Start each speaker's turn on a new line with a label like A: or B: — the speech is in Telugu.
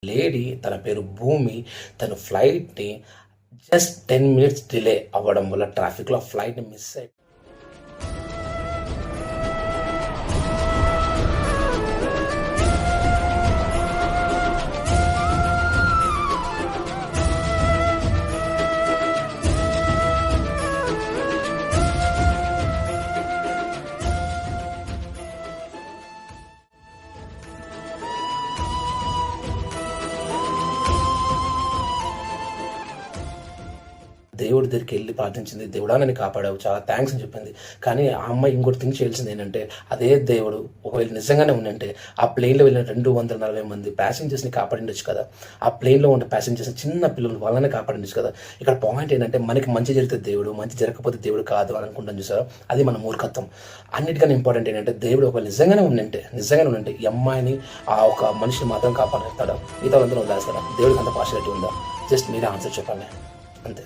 A: లేడీ తన పేరు భూమి, తను ఫ్లైట్‌ని జస్ట్ 10 మినిట్స్ డిలే అవ్వడం వల్ల ట్రాఫిక్‌లో ఫ్లైట్‌ని మిస్ అయి దేవుడి దగ్గరికి వెళ్ళి ప్రార్థించింది. దేవుడా నన్ను కాపాడావు, చాలా థ్యాంక్స్ అని చెప్పింది. కానీ ఆ అమ్మాయి ఇంకోటి థింక్ చేయాల్సింది ఏంటంటే, అదే దేవుడు ఒకవేళ నిజంగానే ఉండంటే ఆ ప్లేన్‌లో వెళ్ళిన 240 మంది ప్యాసింజర్స్‌ని కాపాడిండొచ్చు కదా! ఆ ప్లేన్‌లో ఉన్న ప్యాసింజర్స్ చిన్న పిల్లలు వాళ్ళనే కాపాడిండొచ్చు కదా! ఇక్కడ పాయింట్ ఏంటంటే మనకి మంచి జరిగితే దేవుడు, మంచి జరగకపోతే దేవుడు కాదు అని అనుకుంటాం చూసారా? అది మన మూర్ఖత్వం. అన్నిటికన్నా ఇంపార్టెంట్ ఏంటంటే దేవుడు ఒకవేళ నిజంగానే ఉండంటే ఈ అమ్మాయిని ఆ ఒక మనిషిని మాత్రం కాపాడతాడా? మిగతా వాళ్ళందరూ వదిలేస్తాడా? దేవుడికి అంత పార్షియాలిటీ ఉందా? జస్ట్ మీరే ఆన్సర్ చెప్పండి. అంతే.